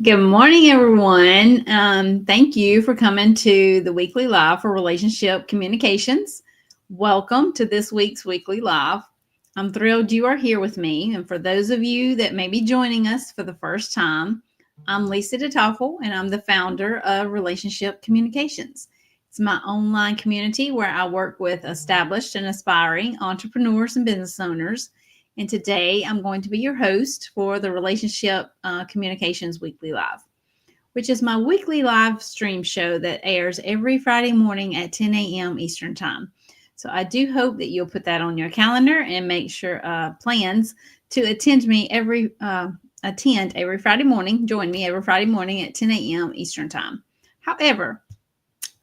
Good morning, everyone. Thank you for coming to the weekly live for relationship communications. Welcome to this week's weekly live. I'm thrilled you are here with me. And for those of you that may be joining us for the first time, I'm Lisa DeToffel, and I'm the founder of Relationship Communications. It's my online community where I work with established and aspiring entrepreneurs and business owners. And today I'm going to be your host for the Relationship Communications Weekly Live, which is my weekly live stream show that airs every Friday morning at 10 a.m. Eastern Time. So I do hope that you'll put that on your calendar and make sure plans to attend every Friday morning. Join me every Friday morning at 10 a.m. Eastern Time. However,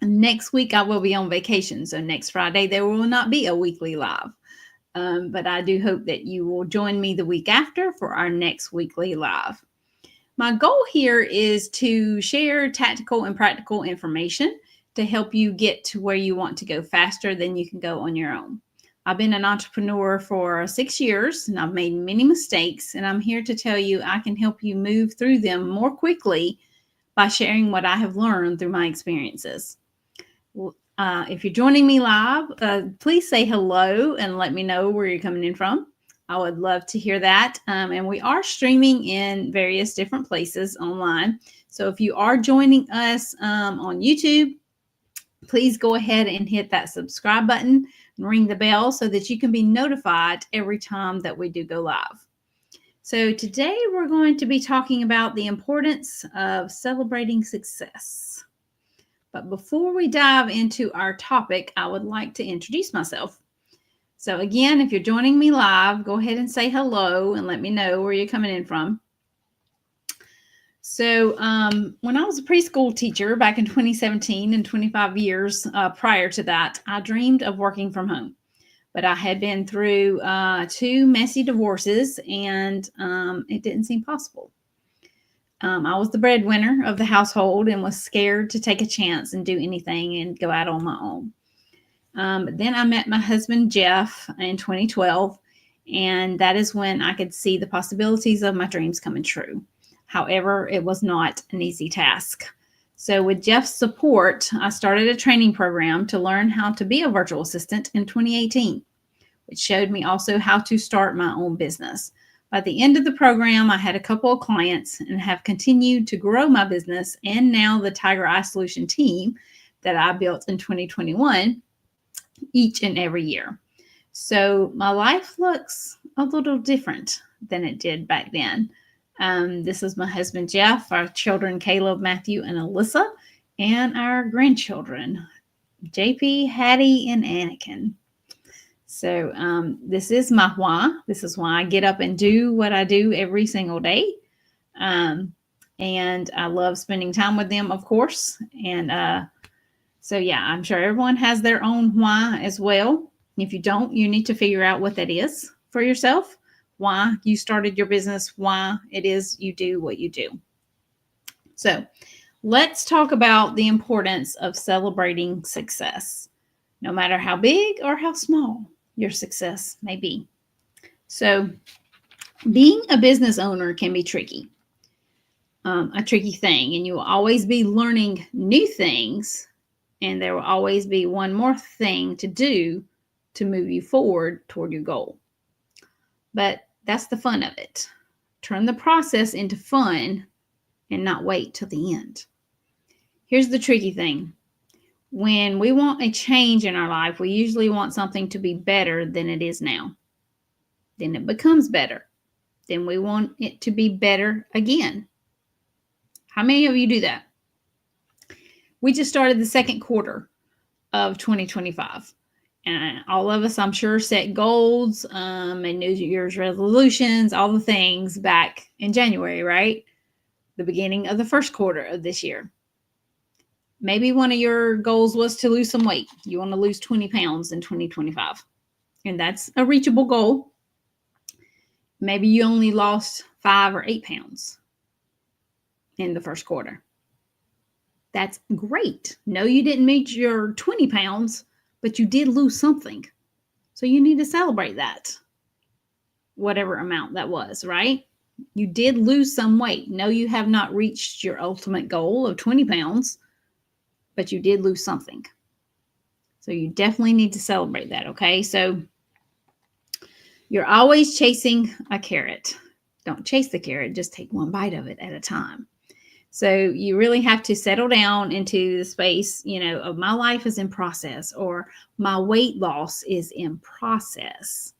next week I will be on vacation, so next Friday there will not be a weekly live. But I do hope that you will join me the week after for our next weekly live. My goal here is to share tactical and practical information to help you get to where you want to go faster than you can go on your own. I've been an entrepreneur for 6 years and I've made many mistakes, and I'm here to tell you I can help you move through them more quickly by sharing what I have learned through my experiences. If you're joining me live, please say hello and let me know where you're coming in from. I would love to hear that. And we are streaming in various different places online. So if you are joining us on YouTube, please go ahead and hit that subscribe button and ring the bell so that you can be notified every time that we do go live. So today we're going to be talking about the importance of celebrating success. But before we dive into our topic, I would like to introduce myself. So again, if you're joining me live, go ahead and say hello and let me know where you're coming in from. So when I was a preschool teacher back in 2017 and 25 years prior to that, I dreamed of working from home. But I had been through 2 messy divorces and it didn't seem possible. I was the breadwinner of the household and was scared to take a chance and do anything and go out on my own. Then I met my husband, Jeff, in 2012, and that is when I could see the possibilities of my dreams coming true. However, it was not an easy task. So with Jeff's support, I started a training program to learn how to be a virtual assistant in 2018, which showed me also how to start my own business. By the end of the program, I had a couple of clients and have continued to grow my business, and now the Tiger Eye Solution team that I built in 2021 each and every year. So my life looks a little different than it did back then. This is my husband, Jeff, our children, Caleb, Matthew, and Alyssa, and our grandchildren, JP, Hattie, and Anakin. So this is my why. This is why I get up and do what I do every single day. And I love spending time with them, of course. And so, yeah, I'm sure everyone has their own why as well. If you don't, you need to figure out what that is for yourself, why you started your business, why it is you do what you do. So let's talk about the importance of celebrating success, no matter how big or how small your success may be. So being a business owner can be tricky, a tricky thing, and you will always be learning new things, and there will always be one more thing to do to move you forward toward your goal. But that's the fun of it. Turn the process into fun and not wait till the end. Here's the tricky thing. When we want a change in our life, we usually want something to be better than it is now. Then it becomes better. Then we want it to be better again. How many of you do that? We just started the second quarter of 2025. And all of us, I'm sure, set goals and New Year's resolutions, all the things back in January, right? The beginning of the first quarter of this year. Maybe one of your goals was to lose some weight. You want to lose 20 pounds in 2025. And that's a reachable goal. Maybe you only lost 5 or 8 pounds in the first quarter. That's great. No, you didn't meet your 20 pounds, but you did lose something. So you need to celebrate that, whatever amount that was, right? You did lose some weight. No, you have not reached your ultimate goal of 20 pounds, but you did lose something. So you definitely need to celebrate that, okay? So you're always chasing a carrot. Don't chase the carrot, just take one bite of it at a time. So you really have to settle down into the space, of my life is in process, or my weight loss is in process.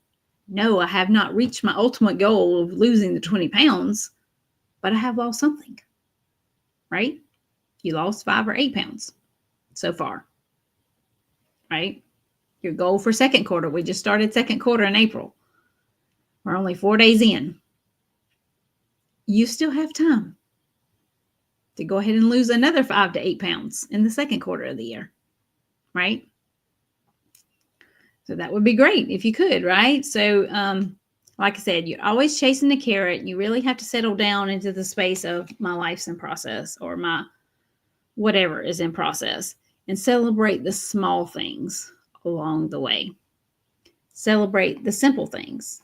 No, I have not reached my ultimate goal of losing the 20 pounds, but I have lost something, right? You lost 5 or 8 pounds so far, right? Your goal for second quarter, we just started second quarter in April. We're only 4 days in. You still have time to go ahead and lose another 5 to 8 pounds in the second quarter of the year, right? So that would be great if you could, right? So, like I said, you're always chasing the carrot. You really have to settle down into the space of my life's in process, or my whatever is in process, and celebrate the small things along the way. Celebrate the simple things.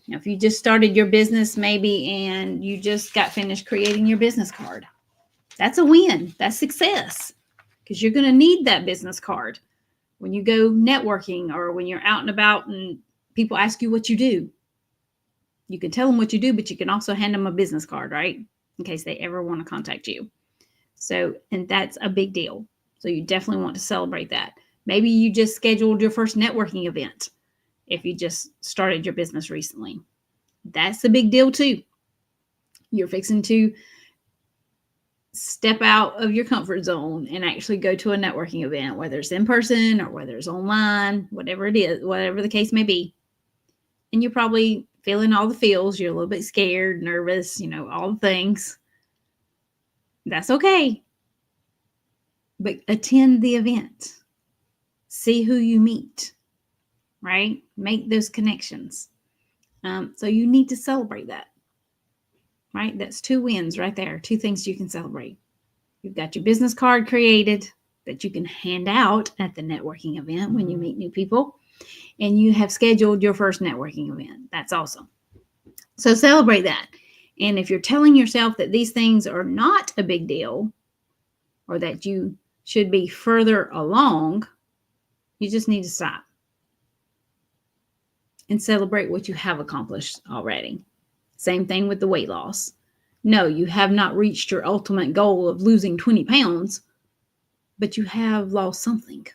Now, if you just started your business maybe and you just got finished creating your business card, that's a win. That's success, because you're going to need that business card when you go networking, or when you're out and about and people ask you what you do. You can tell them what you do, but you can also hand them a business card, right? In case they ever want to contact you. So, and that's a big deal. So you definitely want to celebrate that. Maybe you just scheduled your first networking event if you just started your business recently. That's a big deal too. You're fixing to step out of your comfort zone and actually go to a networking event, whether it's in person or whether it's online, whatever it is, whatever the case may be. And you're probably feeling all the feels. You're a little bit scared, nervous, all the things. That's okay. But attend the event. See who you meet, right? Make those connections. So you need to celebrate that, right? That's 2 wins right there. 2 things you can celebrate. You've got your business card created that you can hand out at the networking event when you meet new people, and you have scheduled your first networking event. That's awesome. So celebrate that. And if you're telling yourself that these things are not a big deal, or that you should be further along, you just need to stop and celebrate what you have accomplished already. Same thing with the weight loss. No, you have not reached your ultimate goal of losing 20 pounds, but you have lost something.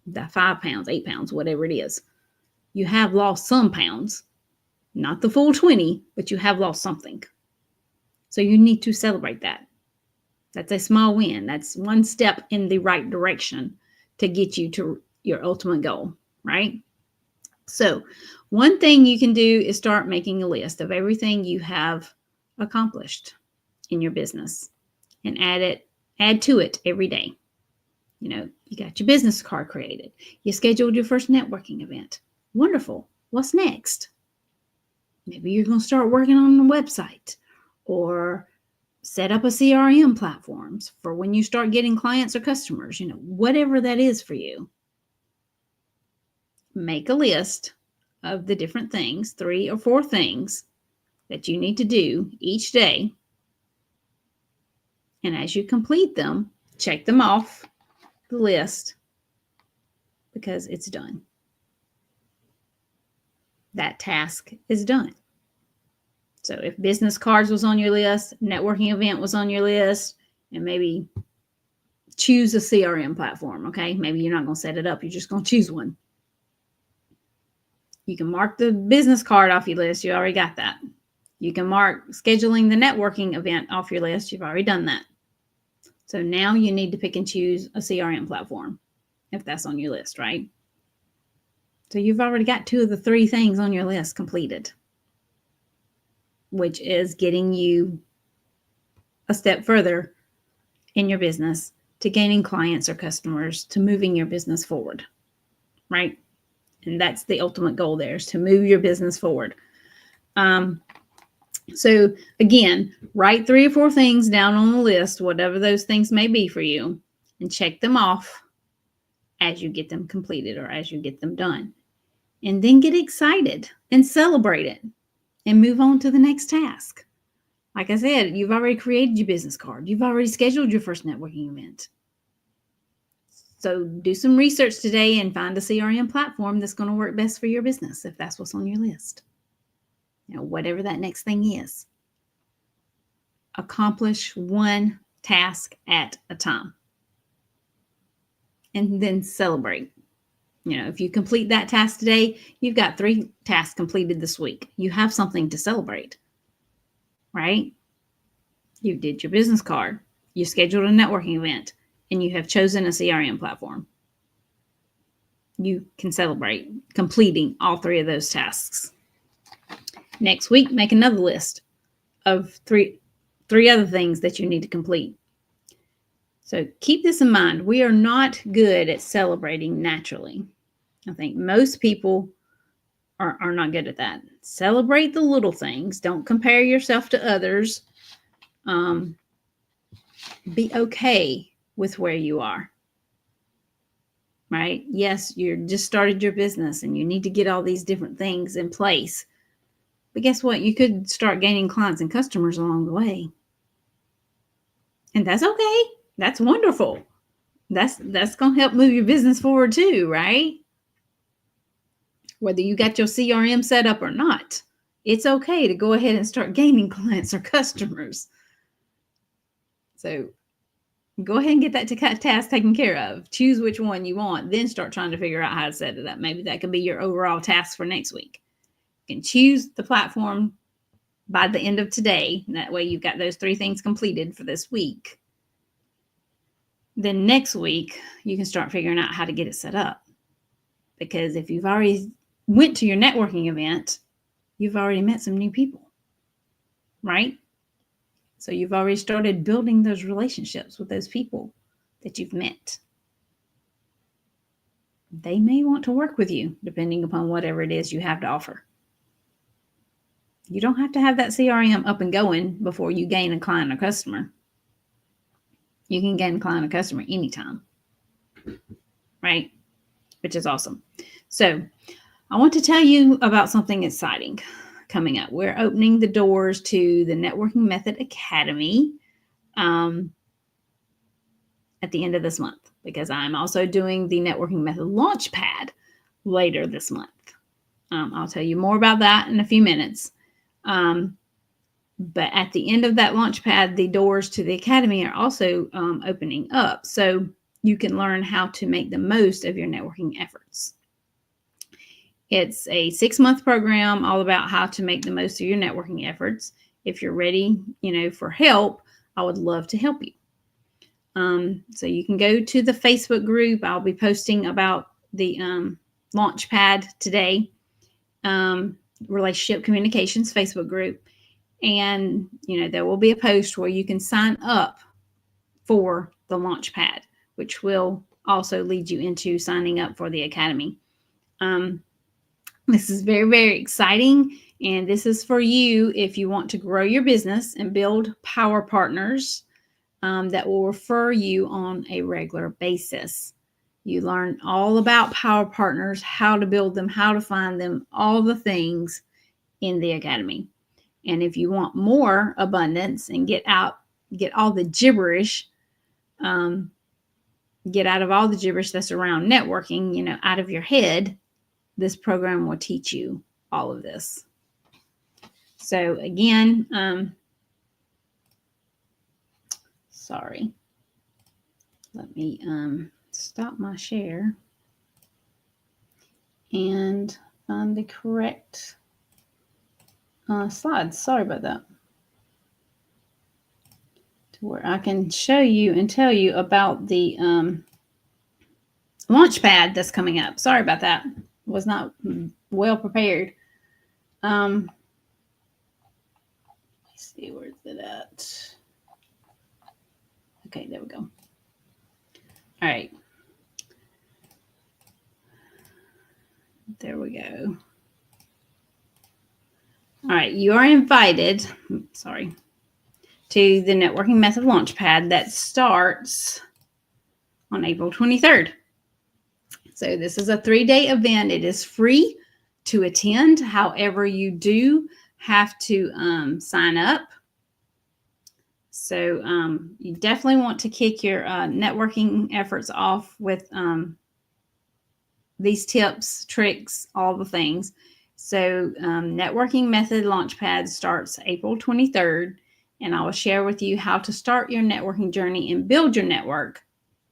That 5 pounds, 8 pounds, whatever it is. You have lost some pounds, not the full 20, but you have lost something. So you need to celebrate that. That's a small win. That's one step in the right direction to get you to your ultimate goal, right? So one thing you can do is start making a list of everything you have accomplished in your business, and add to it every day. You got your business card created. You scheduled your first networking event. Wonderful. What's next? Maybe you're going to start working on a website, or set up a CRM platforms for when you start getting clients or customers, whatever that is for you. Make a list of the different things, 3 or 4 things that you need to do each day. And as you complete them, check them off the list, because it's done. That task is done. So if business cards was on your list, networking event was on your list, and maybe choose a CRM platform, okay? Maybe you're not going to set it up. You're just going to choose one. You can mark the business card off your list. You already got that. You can mark scheduling the networking event off your list. You've already done that. So now you need to pick and choose a CRM platform if that's on your list, right? So you've already got 2 of the 3 things on your list completed, which is getting you a step further in your business to gaining clients or customers, to moving your business forward, right? And that's the ultimate goal there, is to move your business forward. So again, write 3 or 4 things down on the list, whatever those things may be for you, and check them off as you get them completed or as you get them done. And then get excited and celebrate it. and move on to the next task. Like I said, you've already created your business card. You've already scheduled your first networking event. So do some research today and find a CRM platform that's going to work best for your business if that's what's on your list. Whatever that next thing is. Accomplish one task at a time. And then celebrate. If you complete that task today, you've got 3 tasks completed this week. You have something to celebrate, right? You did your business card. You scheduled a networking event, and you have chosen a CRM platform. You can celebrate completing all 3 of those tasks. Next week, make another list of three other things that you need to complete. So keep this in mind. We are not good at celebrating naturally. I think most people are not good at that. Celebrate the little things. Don't compare yourself to others. Be okay with where you are. Right? Yes, you just started your business and you need to get all these different things in place. But guess what? You could start gaining clients and customers along the way. And that's okay. That's wonderful. That's going to help move your business forward too, right? Whether you got your CRM set up or not, it's okay to go ahead and start gaining clients or customers. So go ahead and get that task taken care of. Choose which one you want, then start trying to figure out how to set it up. Maybe that could be your overall task for next week. You can choose the platform by the end of today. That way you've got those 3 things completed for this week. Then next week, you can start figuring out how to get it set up. Because if you've already went to your networking event, you've already met some new people, right? So you've already started building those relationships with those people that you've met. They may want to work with you depending upon whatever it is you have to offer. You don't have to have that CRM up and going before you gain a client or customer. You can gain a client or customer anytime, right? Which is awesome. So I want to tell you about something exciting coming up. We're opening the doors to the Networking Method Academy at the end of this month, because I'm also doing the Networking Method Launchpad later this month. I'll tell you more about that in a few minutes. But at the end of that Launchpad, the doors to the Academy are also opening up. So you can learn how to make the most of your networking efforts. It's a 6-month program all about how to make the most of your networking efforts. If you're ready, for help, I would love to help you. So you can go to the Facebook group. I'll be posting about the Launchpad today, Relationship Communications Facebook group. And, there will be a post where you can sign up for the Launchpad, which will also lead you into signing up for the Academy. This is very, very exciting. And this is for you if you want to grow your business and build power partners that will refer you on a regular basis. You learn all about power partners, how to build them, how to find them, all the things in the Academy. And if you want more abundance and get all the gibberish, get out of all the gibberish that's around networking, out of your head, this program will teach you all of this. So again, sorry, let me stop my share and find the correct slides. Sorry about that. To where I can show you and tell you about the Launchpad that's coming up. Sorry about that. Was not well prepared. Let's see, where's it at? Okay, there we go. All right. There we go. All right, you are invited, to the Networking Method Launchpad that starts on April 23rd. So this is a 3-day event. It is free to attend. However, you do have to sign up. So you definitely want to kick your networking efforts off with these tips, tricks, all the things. So Networking Method Launchpad starts April 23rd, and I will share with you how to start your networking journey and build your network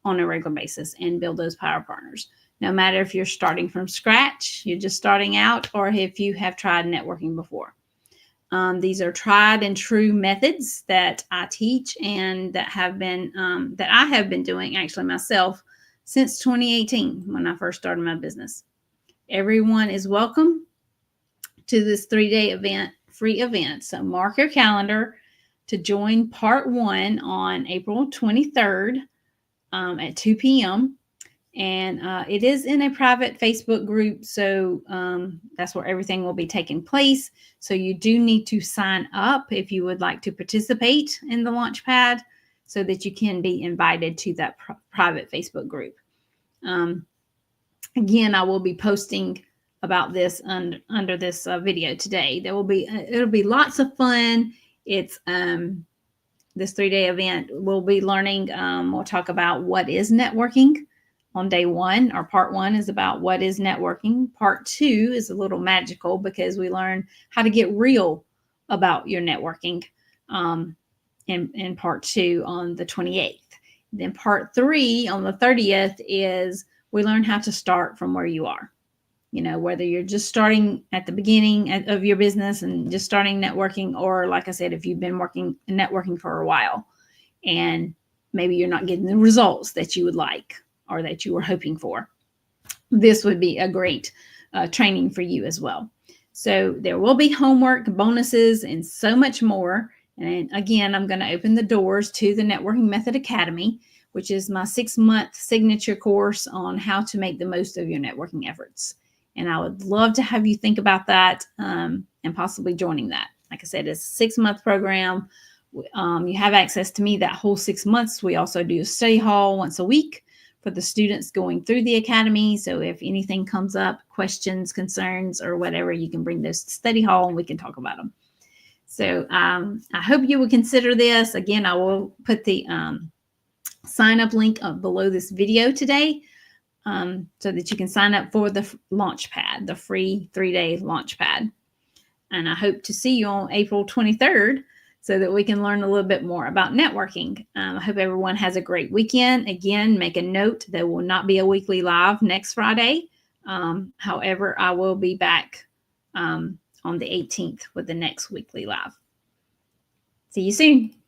on a regular basis and build those power partners. No matter if you're starting from scratch, you're just starting out, or if you have tried networking before. These are tried and true methods that I teach and that I have been doing actually myself since 2018 when I first started my business. Everyone is welcome to this 3-day event, free event. So mark your calendar to join part 1 on April 23rd at 2 p.m. And it is in a private Facebook group. So that's where everything will be taking place. So you do need to sign up if you would like to participate in the Launchpad so that you can be invited to that private Facebook group. Again, I will be posting about this under this video today. It'll be lots of fun. It's this 3-day event. We'll be learning. We'll talk about what is networking on day 1. Or part 1 is about what is networking. Part 2 is a little magical because we learn how to get real about your networking in part 2 on the 28th. Then part 3 on the 30th is we learn how to start from where you are. You know, whether you're just starting at the beginning of your business and just starting networking, or like I said, if you've been networking for a while and maybe you're not getting the results that you would like or that you were hoping for, this would be a great training for you as well. So there will be homework, bonuses, and so much more. And again, I'm going to open the doors to the Networking Method Academy, which is my 6-month signature course on how to make the most of your networking efforts. And I would love to have you think about that and possibly joining that. Like I said, it's a 6-month program. You have access to me that whole 6 months. We also do a study hall once a week for the students going through the academy. So if anything comes up, questions, concerns, or whatever, you can bring those to study hall and we can talk about them. So I hope you will consider this. Again, I will put the sign up link below this video today so that you can sign up for the Launchpad, the free 3-day Launchpad. And I hope to see you on April 23rd so that we can learn a little bit more about networking. I hope everyone has a great weekend. Again, make a note, there will not be a weekly live next Friday. However, I will be back on the 18th with the next weekly live. See you soon.